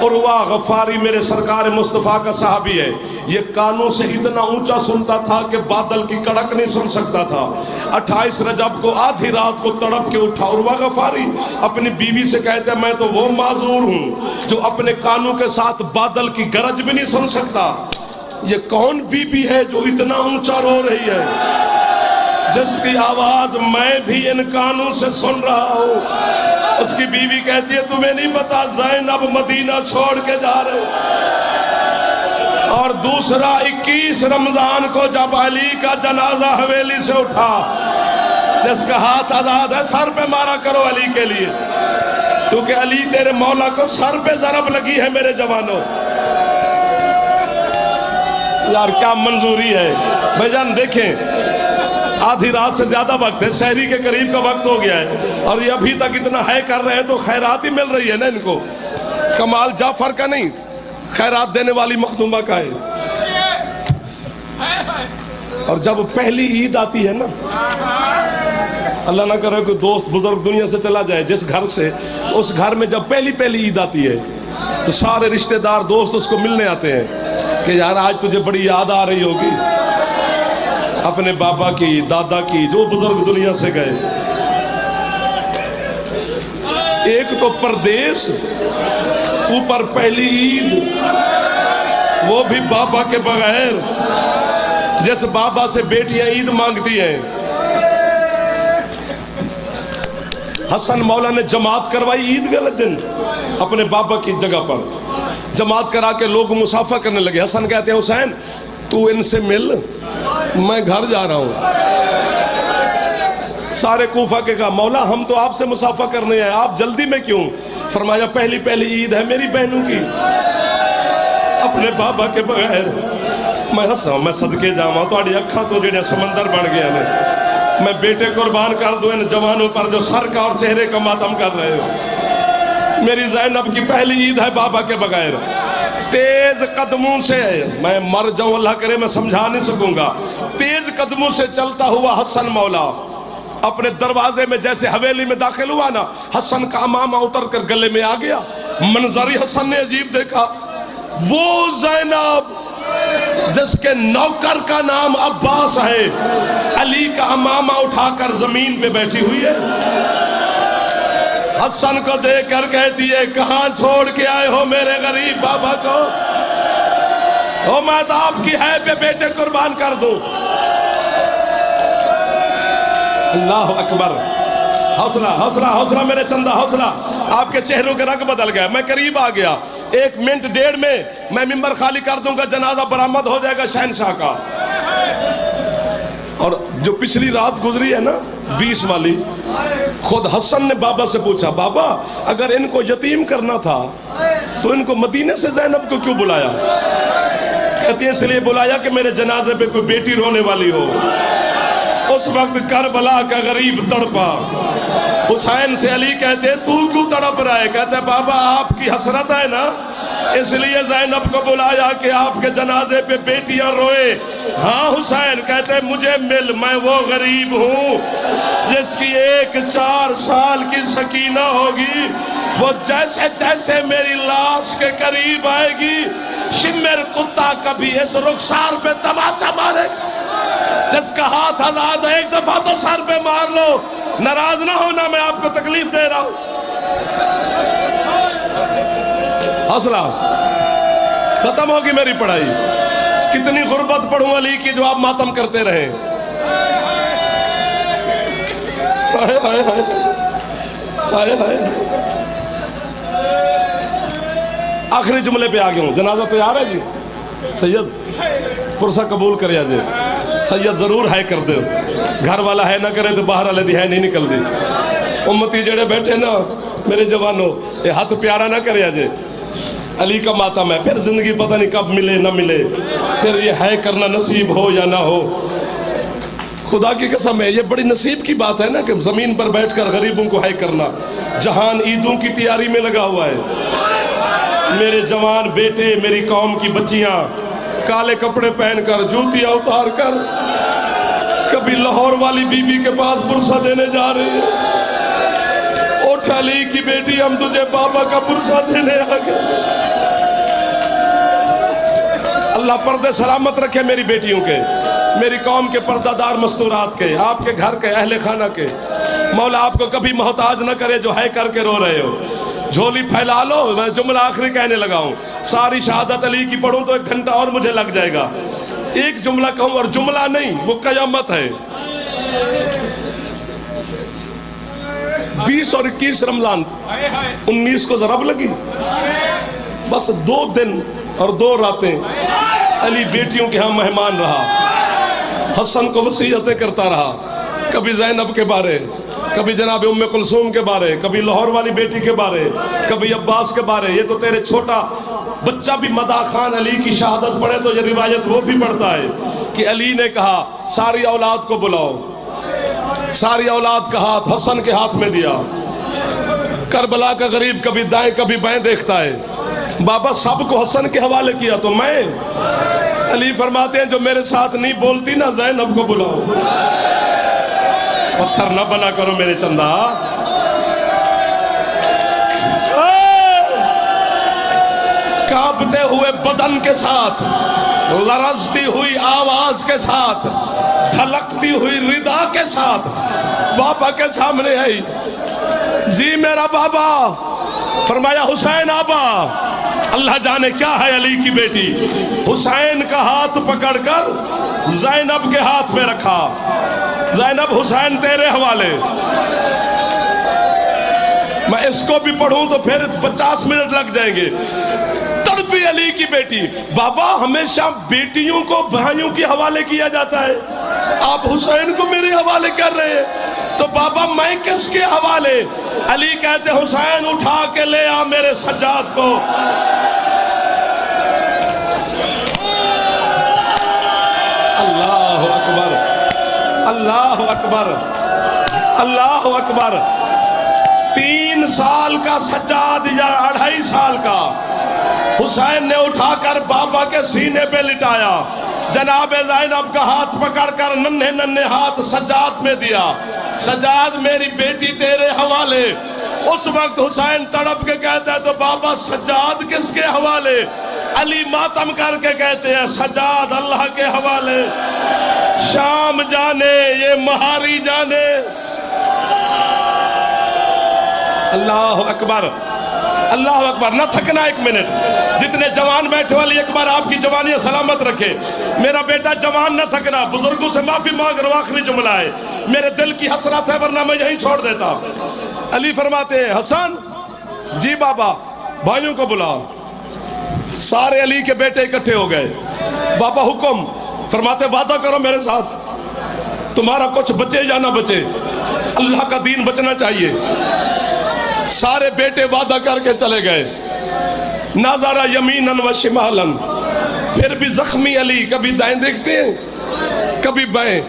عروہ غفاری میرے سرکار مصطفیٰ کا صحابی ہے، یہ کانوں سے اتنا اونچا سنتا تھا کہ بادل کی کڑک نہیں سن سکتا تھا. 28 رجب کو آدھی رات کو تڑپ کے اٹھا. عروہ غفاری اپنی بیوی سے کہتے ہیں میں تو وہ معذور ہوں جو اپنے کانوں کے ساتھ بادل کی گرج بھی نہیں سن سکتا. یہ کون بیوی ہے جو اتنا اونچا رو رہی ہے، جس کی آواز میں بھی ان کانوں سے سن رہا ہوں؟ اس کی بیوی کہتی ہے تمہیں نہیں پتا زینب مدینہ چھوڑ کے جا رہے. اور دوسرا 21 رمضان کو جب علی کا جنازہ حویلی سے اٹھا، جس کا ہاتھ آزاد ہے سر پہ مارا کرو علی کے لیے، کیونکہ علی تیرے مولا کو سر پہ ضرب لگی ہے میرے جوانوں. یار کیا منظوری ہے بھائی جان. دیکھیں آدھی رات سے زیادہ وقت ہے، سحری کے قریب کا وقت ہو گیا ہے، اور یہ ابھی تک اتنا ہے کر رہے ہیں تو خیرات ہی مل رہی ہے نا ان کو. کمال جعفر کا نہیں، خیرات دینے والی مخدومہ کا ہے. اور جب پہلی عید آتی ہے نا، اللہ نہ کرے کوئی دوست بزرگ دنیا سے چلا جائے جس گھر سے، تو اس گھر میں جب پہلی عید آتی ہے تو سارے رشتہ دار دوست اس کو ملنے آتے ہیں کہ یار آج تجھے بڑی یاد آ رہی ہوگی اپنے بابا کی، دادا کی، جو بزرگ دنیا سے گئے. ایک تو پردیس، اوپر پہلی عید، وہ بھی بابا کے بغیر. جس بابا سے بیٹیاں عید مانگتی ہیں. حسن مولا نے جماعت کروائی عید کے دن اپنے بابا کی جگہ پر. جماعت کرا کے لوگ مسافہ کرنے لگے. حسن کہتے ہیں حسین تو ان سے مل، میں گھر جا رہا ہوں. سارے کوفہ کے کہا مولا ہم تو آپ سے مسافہ کرنے آئے، آپ جلدی میں کیوں؟ فرمایا پہلی عید ہے میری بہنوں کی، اپنے بابا کے بغیر. میں ہساں میں صدقے جاواں تہاڈی اکھاں تو جڑے سمندر بن گئے نے. میں بیٹے قربان کر دوں ان جوانوں پر جو سر کا اور چہرے کا ماتم کر رہے ہو. میری زینب کی پہلی عید ہے بابا کے بغیر. تیز قدموں سے، میں مر جاؤں اللہ کرے میں سمجھا نہیں سکوں گا، تیز قدموں سے چلتا ہوا حسن مولا اپنے دروازے میں جیسے حویلی میں داخل ہوا نا، حسن کا امامہ اتر کر گلے میں آ گیا. منظری حسن نے عجیب دیکھا. وہ زینب جس کے نوکر کا نام عباس ہے، علی کا امامہ اٹھا کر زمین پہ بیٹھی ہوئی ہے. حسن کو دیکھ کر کہتی ہے کہاں چھوڑ کے آئے ہو میرے غریب بابا کو؟ میں تو آپ کی ہے پہ بیٹے قربان کر دوں. اللہ اکبر. حوصلہ حوصلہ حوصلہ میرے چندہ حوصلہ. آپ کے چہروں کے رنگ بدل گئے. میں قریب آ گیا. 1 منٹ 1.5 میں ممبر خالی کر دوں گا، جنازہ برآمد ہو جائے گا شہنشاہ کا. اور جو پچھلی رات گزری ہے نا 20 والی، خود حسن نے بابا سے پوچھا بابا اگر ان کو یتیم کرنا تھا تو ان کو مدینے سے زینب کو کیوں بلایا؟ کہتی ہیں اس لیے بلایا کہ میرے جنازے پہ کوئی بیٹی رونے والی ہو. اس وقت کربلا کا غریب تڑپا. حسین سے علی کہتے تو کیوں تڑپ رہا ہے؟ کہتے بابا آپ کی حسرت ہے نا، اس لیے زینب کو بلایا کہ آپ کے جنازے پہ بیٹیاں روئے. ہاں حسین کہتے مجھے مل، میں وہ غریب ہوں جس کی 4 سال کی سکینہ ہوگی وہ جیسے جیسے میری لاش کے قریب آئے گی شمر کتا کبھی اس رخسار پہ تماچا مارے گا. جس کا ہاتھ آزاد ہے ایک دفعہ تو سر پہ مار لو. ناراض نہ ہونا میں آپ کو تکلیف دے رہا ہوں. حوصلہ. ختم ہوگی میری پڑھائی. کتنی غربت پڑھوں علی کی جو آپ ماتم کرتے رہے. ہائے ہائے ہائے ہائے ہائے. آخری جملے پہ آ گیا ہوں. جنازہ تیار ہے جی؟ سید پرسہ قبول کریا جی. سید ضرور ہے کر دے. گھر والا ہے نہ کرے تو باہر والے دی ہے نہیں نکل دی. امتی جڑے بیٹھے نا میرے جوانوں یہ ہاتھ پیارا نہ کریا جی. علی کا ماتم ہے. پھر زندگی پتہ نہیں کب ملے نہ ملے. پھر یہ ہے کرنا نصیب ہو یا نہ ہو. خدا کی قسم ہے یہ بڑی نصیب کی بات ہے نا کہ زمین پر بیٹھ کر غریبوں کو ہے کرنا. جہان عیدوں کی تیاری میں لگا ہوا ہے. میرے جوان بیٹے میری قوم کی بچیاں کالے کپڑے پہن کر جوتیاں اتار کر کبھی لاہور والی بی بی کے پاس پرسہ دینے جا رہے ہیں. اٹھ علی کی بیٹی ہم تجھے بابا کا پرسہ دینے آ گئے. اللہ پردے سلامت رکھے میری بیٹیوں کے, میری قوم کے پردہ دار مستورات کے, آپ کے گھر کے اہل خانہ کے. مولا آپ کو کبھی محتاج نہ کرے جو ہے کر کے رو رہے ہو. جھولی پھیلا لو. میں جملہ آخری کہنے لگا ہوں. ساری شہادت علی کی پڑھوں تو 1 گھنٹہ اور مجھے لگ جائے گا. ایک جملہ کہوں اور جملہ نہیں وہ قیامت ہے. 20 اور 21 رمضان 19 کو ضرب لگی. بس 2 دن اور 2 راتیں علی بیٹیوں کے ہاں مہمان رہا. حسن کو وصیتیں کرتا رہا. کبھی زینب کے بارے, کبھی جناب ام کلثوم کے بارے, کبھی لاہور والی بیٹی کے بارے, کبھی عباس کے بارے. یہ تو تیرے چھوٹا بچہ بھی مداح خان علی کی شہادت پڑھے تو یہ روایت وہ بھی پڑھتا ہے کہ علی نے کہا ساری اولاد کو بلاؤ. ساری اولاد کا ہاتھ حسن کے ہاتھ میں دیا. کربلا کا غریب کبھی دائیں کبھی بائیں دیکھتا ہے. بابا سب کو حسن کے حوالے کیا تو میں. علی فرماتے ہیں جو میرے ساتھ نہیں بولتی نا زینب کو بلاؤ. پتھر نہ بنا کرو میرے چندہ. کانپتے ہوئے بدن کے ساتھ, لرزتی ہوئی آواز کے ساتھ, دھلکتی ہوئی ردا کے ساتھ بابا کے سامنے آئی. جی میرا بابا. فرمایا حسین آبا. اللہ جانے کیا ہے علی کی بیٹی. حسین کا ہاتھ پکڑ کر زینب کے ہاتھ میں رکھا. زینب حسین تیرے حوالے. میں اس کو بھی پڑھوں تو پھر 50 منٹ لگ جائیں گے. تڑپی علی کی بیٹی. بابا ہمیشہ بیٹیوں کو بھائیوں کے حوالے کیا جاتا ہے, آپ حسین کو میرے حوالے کر رہے ہیں. تو بابا میں کس کے حوالے. علی کہتے حسین اٹھا کے لے آ میرے سجاد کو. اللہ اکبر, اللہ اکبر, اللہ اکبر. 3 سال کا سجاد یا 2.5 سال کا حسین نے اٹھا کر بابا کے سینے پہ لٹایا. جناب زینب کا ہاتھ پکڑ کر ننھے ننھے ہاتھ سجاد میں دیا. سجاد میری بیٹی تیرے حوالے. اس وقت حسین تڑپ کے کہتا ہے تو بابا سجاد کس کے حوالے. علی ماتم کر کے کہتے ہیں سجاد اللہ کے حوالے. شام جانے یہ مہاری جانے. اللہ اکبر, اللہ اکبر. نہ تھکنا 1 منٹ. جتنے جوان بیٹھے والی ایک بار آپ کی جوانیاں سلامت رکھے. میرا بیٹا جوان نہ تھکنا. بزرگوں سے معافی مانگ رہا ہوں. آخری جملہ ہے, میرے دل کی حسرت ہے ورنہ میں یہیں چھوڑ دیتا. علی فرماتے ہیں حسن. جی بابا. بھائیوں کو بلا. سارے علی کے بیٹے اکٹھے ہو گئے. بابا حکم. فرماتے وعدہ کرو میرے ساتھ تمہارا کچھ بچے یا نہ بچے, اللہ کا دین بچنا چاہیے. سارے بیٹے وعدہ کر کے چلے گئے. نظر یمیناً و شمالاً. پھر بھی زخمی علی کبھی دائیں دیکھتے ہیں کبھی بائیں.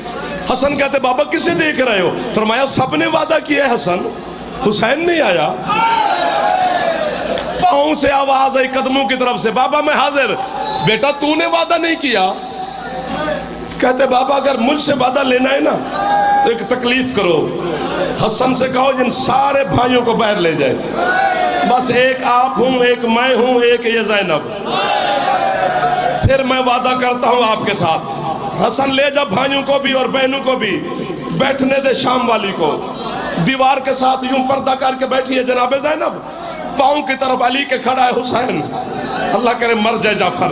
حسن کہتے بابا کسے دیکھ رہے ہو. فرمایا سب نے وعدہ کیا ہے حسن, حسین نہیں آیا. پاؤں سے آواز آئی قدموں کی طرف سے, بابا میں حاضر. بیٹا تو نے وعدہ نہیں کیا. کہتے بابا اگر مجھ سے وعدہ لینا ہے نا تو ایک تکلیف کرو. حسن سے کہو جن سارے بھائیوں کو باہر لے جائے، بس ایک آپ ہوں، ایک میں ہوں، ایک یہ زینب، پھر میں وعدہ کرتا ہوں آپ کے ساتھ۔ حسن لے جا بھائیوں کو بھی اور بہنوں کو بھی، بیٹھنے دے شام والی کو، دیوار کے ساتھ یوں پردہ کر کے بیٹھی ہے جناب زینب، پاؤں کی طرف علی کے کھڑا ہے حسین، اللہ کرے مر جائے جعفر،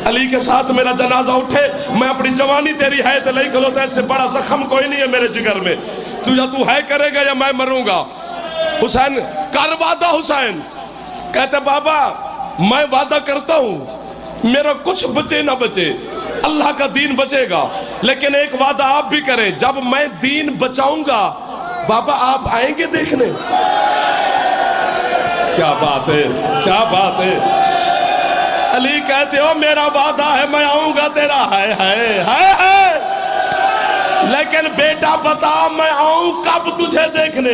علی کے ساتھ میرا جنازہ اٹھے، میں اپنی جوانی تیری ہے تو لئی کھلوتا ہے، اس سے بڑا زخم کوئی نہیں ہے میرے جگر میں، یا تو ہے کرے گا یا میں مروں گا۔ حسین کر وعدہ، حسین کہتے بابا میں وعدہ کرتا ہوں میرا کچھ بچے نہ بچے، اللہ کا دین بچے گا، لیکن ایک وعدہ آپ بھی کریں، جب میں دین بچاؤں گا بابا آپ آئیں گے دیکھنے؟ کیا بات ہے، کیا بات ہے۔ علی کہتے ہو میرا وعدہ ہے میں آؤں گا تیرا، ہے لیکن بیٹا بتا میں آؤں کب تجھے دیکھنے؟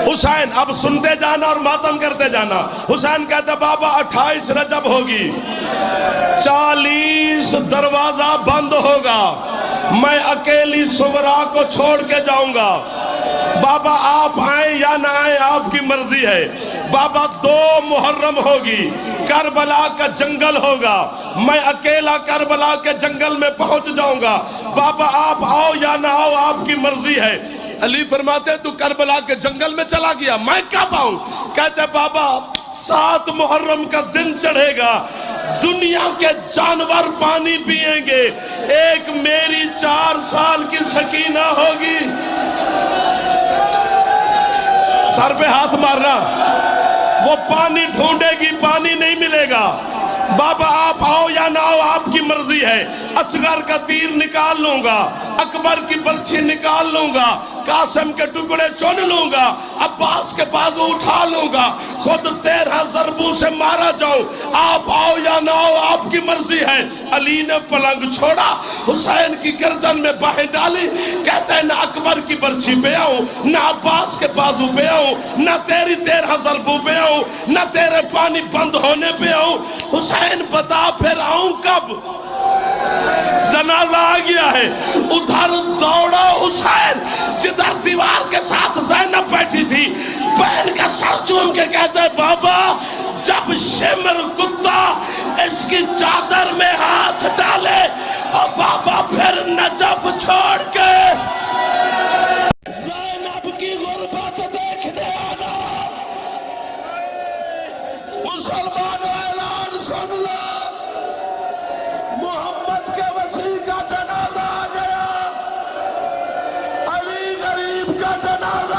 حسین اب سنتے جانا اور ماتم کرتے جانا۔ حسین کہتے بابا 28 رجب ہوگی، 40 دروازہ بند ہوگا، میں اکیلی صغرا کو چھوڑ کے جاؤں گا، بابا آپ آئیں یا نہ آئیں آپ کی مرضی ہے۔ بابا 2 محرم ہوگی، کربلا کا جنگل ہوگا، میں اکیلا کربلا کے جنگل میں پہنچ جاؤں گا، بابا آپ آؤ یا نہ آؤ آپ کی مرضی ہے۔ علی فرماتے تو کربلا کے جنگل میں چلا گیا، میں کب آؤں؟ کہتے بابا 7 محرم کا دن چڑھے گا، دنیا کے جانور پانی پیئیں گے، ایک میری 4 سال کی سکینہ ہوگی۔ سر پہ ہاتھ مارنا، وہ پانی ڈھونڈے گی، پانی نہیں ملے گا، بابا آپ آؤ یا نہ آؤ آپ کی مرضی ہے۔ اصغر کا تیر نکال لوں گا، اکبر کی برچھی نکال لوں گا، قاسم کے ٹکڑے چن لوں گا، عباس کے بازو اٹھا لوں گا، خود 13 ضربوں سے مارا جاؤں، آپ آؤ یا نہ آؤ آپ کی مرضی ہے۔ علی نے پلنگ چھوڑا، حسین کی گردن میں باہیں ڈالی، کہتے ہیں نہ اکبر کی برچھی پہ آؤں، نہ عباس کے بازو پہ آؤں، نہ تیری 13 ضربوں پہ آؤں، نہ تیرے پانی بند ہونے پہ آؤں۔ حسین بتا پھر آؤں کب؟ جنازہ آ گیا ہے، ادھر دوڑا حسین، جدھر دیوار کے ساتھ زینب بیٹھی تھی، بہن کا سر چوم کے کہتے ہیں بابا جب شمر کتا اس کی چادر میں ہاتھ ڈالے اور بابا پھر نجف چھوڑ کے زینب کی غربت دیکھنے آنا۔ مسلمان اعلان سن لو، محمد کے وسیع کا جنازہ آ گیا، علی غریب کا جنازہ